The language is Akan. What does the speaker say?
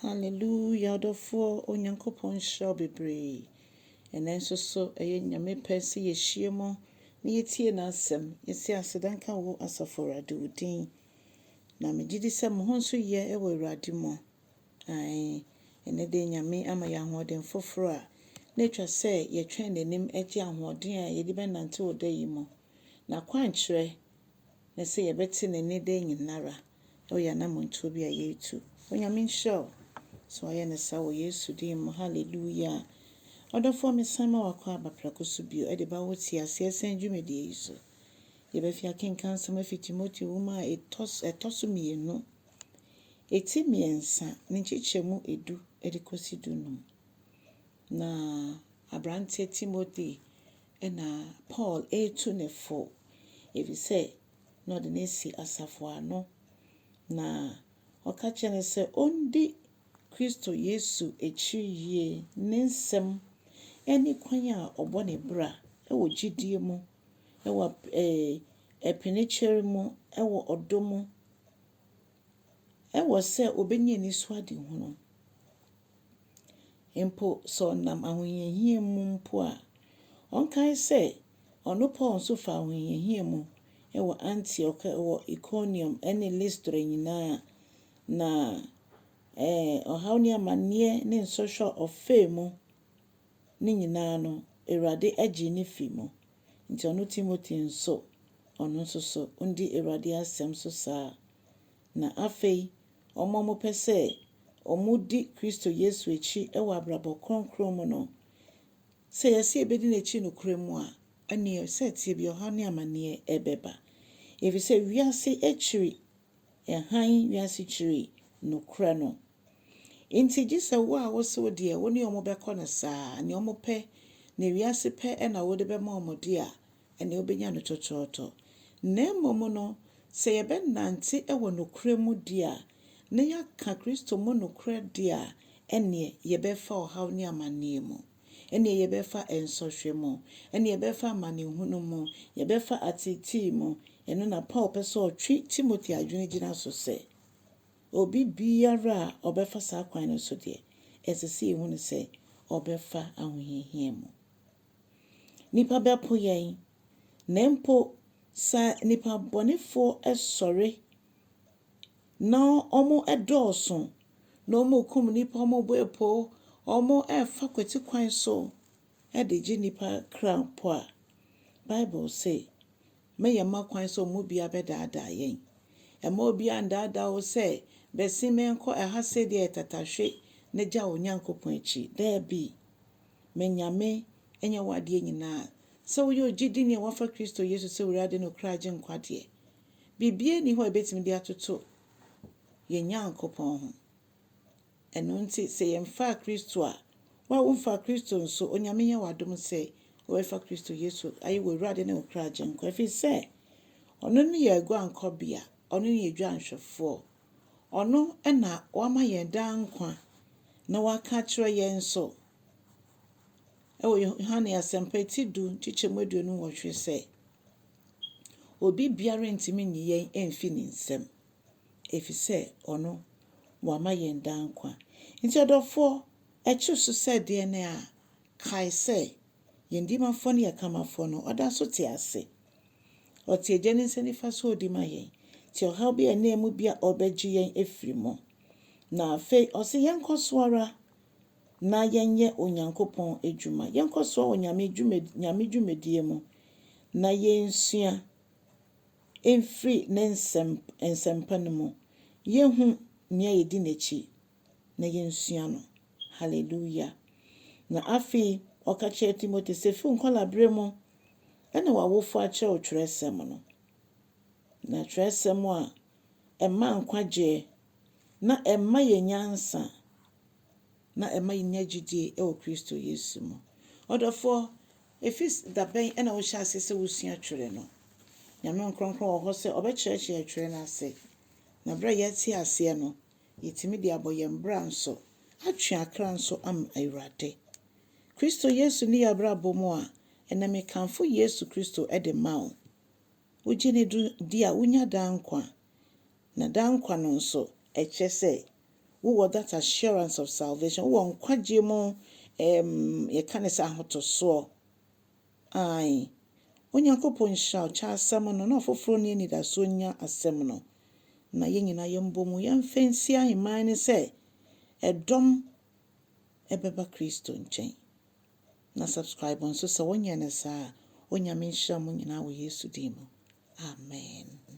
Hallelujah, adɔfoɔ Onyankopɔn hyira bebree. Ɛnɛ nso so ɛyɛ Nyame pɛ sɛ yɛhyia mu na yɛtie n'asɛm. Yɛsi asedanka wo Asafo Awurade wo din. Na megye di sɛ mo ho nso yɛ ɛwɔ Awurade mu. Ɛnɛ de Nyame ama yɛ ahoɔden foforɔ a na atwa sɛ yɛtwɛn n'anim agye ahoɔden a yɛde bɛnante wɔ da yi mu. Na kwankyerɛ na sɛ yɛbɛte n'ani da nyinara. Ɛwɔ anammɔntuo bi a yɛretu. Onyame nhyira wo. So I understand what Yesu din mu. Hallelujah. Adɔfoɔ mesan ma wakɔ aba prako so bio ɛde ba wo tie ase ɛsɛn dwumadie yi so. Yɛbɛfi akenkan nsɛm afi Timoteo nwoma a ɛtɔ so mmienu. Eti mmiɛnsa ne nkyekyɛmu edu ɛde kɔsi dunum. Na aberanteɛ Timoteo ɛna Paul ɛretu ne fo. Efisɛ na ɔde ne si asafo ano. Na ɔka kyerɛ ne sɛ ɔndi Kristo Yesu ekyiri yie ne nsɛm ɛne kwan a ɔbɔ ne bra ɛwɔ gyidie mu ɛwɔ ɛpinikyɛr mu ɛwɔ ɔdɔ mu ɛwɔ sɛ obenya ani so ade hunu. Mpo sɛ ɔnam ahohiahia mu mpo a ɔnkae sɛ ɔno Paul nso fa ahohiahia mu ɛwɔ Antioch ɛwɔ Iconium ɛne Lystra nyinaa na ɔhaw ne amanneɛ ne nsɔhwɛ ɔfaa mu ne nyinaa no Awurade agye ne fi mu. Nti ɔno Timothy nso ɔno nso so ndi Awurade asɛm so saa. Na afei ɔmo pɛ sɛ ɔmo di Kristo Yesu akyi ɛwɔ abrabɔ kronkron mu no. Sɛ yɛsɛ yɛbɛdi n'akyi nokora mu a ɛne sɛ tie bi ɔhaw ne amanneɛ ɛbɛba. Efisɛ wiase akyiri wiase kyiri nokora no. Inti gye sɛ wo a wosew deɛ wo ne ɔmo bɛkɔ no saa ne ɔmo pɛ na wiase pɛ ɛna wode bɛma ɔmo de a ɛne wobɛnya no tɔtɔɔtɔ. Na mmom no sɛ yɛbɛnante ɛwɔ nokora mu di a na yɛaka Kristo mu nokora di a ɛne yɛbɛfa ɔhaw ne amanneɛ mu. Ɛne yɛbɛfa nsɔhwɛ mu. Ɛne yɛbɛfa amanehunu mu. Yɛbɛfa ateetee mu. Ɛno na Paul pɛ sɛ ɔtwe Timothy adwene gyina so sɛ obi biara a ɔbɛfa saa kwan no so deɛ ɛsɛ sɛ yɛhu no sɛ ɔbɛfa ahohiahia mu. Nipa bɛpo yɛn na mpo sa nipa bɔnefoɔ ɛsɔre na ɔmo ɛdɔɔso na ɔmo kum nipa ɔmo bɔ epo ɔmo ɛfa kwati kwan so ɛde gye nipa kra po a Bible say mɛyɛ ma kwan so ɔmo bi abɛdaadaa yɛn. Ɛma obi andaadaa wo sɛ bɛsi menkɔ ɛha sɛ deɛ tatahwe na gya wo Nyankopɔn akyi. Daabi. Menyame ɛnyɛ wadeɛ nyinaa. Sɛ woyɛ ogyidini a wafa Kristo Yesu sɛ Awurade no kra agye nkwa deɛ. Bibie ni hɔ a ebetimi de atoto yɛ Nyankopɔn ho. Ɛno nti sɛ yɛmfa Kristo a wa womfa Kristo nso Onyame yɛ wadom sɛ wɔfa Kristo Yesu ayi wɔ Awurade no kra agye nkwa. Ɛfiri sɛ ɔno ne yɛ aguankɔbea ɔno ne yɛ dwanhwɛfoɔ. Ɔno ɛna wama yɛn daa nkwa na waka kyerɛ yɛn nso ɛwɔ Yohane asɛmpa ti du nkyekyɛmu aduonu nwɔtwe sɛ obi biara ntimi nyi yɛn ɛmfi ne nsɛm. Efisɛ ɔno wama yɛn daa nkwa. Nti adɔfoɔ ɛkyi so sɛ deɛ ne a kae sɛ yɛn dimafoɔ ne yɛkamafoɔ no ɔda so te ase. Ɔte agya ne nsa nifa so odi ma yɛn. Ti ɔhaw bi ɛnɛ mu bi a ɔbɛgye yɛn efiri mu. Na afei ɔse yɛnkɔ so ara na yɛnyɛ Onyankopɔn adwuma. Yɛnkɔ so wɔ Nyame dwumadie mu na yɛnsua ɛmfiri ne nsɛmpa no mu. Yɛhu nea yɛdi n'akyi na yɛnsua no. Hallelujah. Na afei ɔka kyerɛ Timothy sɛ fi nkɔlabrɛ mu ɛna wawofo akyerɛ wo twerɛsɛm no. Na twerɛsɛm a ɛma nkwagye na ɛma yɛ nyansa na ɛma yɛ nyagidie ɛwɔ Kristo Yesu mu. Ɔdɔfoɔ efis dabɛn ɛna wo hyɛ ase sɛ wosua twerɛ no. Nyame nkronkron wɔ hɔ sɛ ɔbɛkyerɛkyerɛ twerɛ no ase. Na bra yɛte aseɛ no yɛtimi de abɔ yɛn bra nso atwe akra nso am Awurade. Kristo Yesu ne yɛ abrabɔ mu a ɛna mekamfo Yesu Kristo ɛde ma wo. Wogye ne di a wonya daa nkwa. Na daa nkwa no nso ɛkyɛ sɛ wowɔ that assurance of salvation, wowɔ nkwagye mu yɛka ne sɛ ahotosoɔ. Ae. Onyankopɔn nhyira wo kyɛ asɛm no na ɔfoforɔ ne anidasoɔ nya asɛm no. Na yɛn nyinaa yɛmbɔ mu yɛmfa nsi ahemman ne sɛ ɛdɔm ɛbɛba Kristo nkyɛn. Na subscribe nso sɛ wonyɛ ne saa. Onyame nhyira mo nyinaa wɔ Yesu din mu. Amen.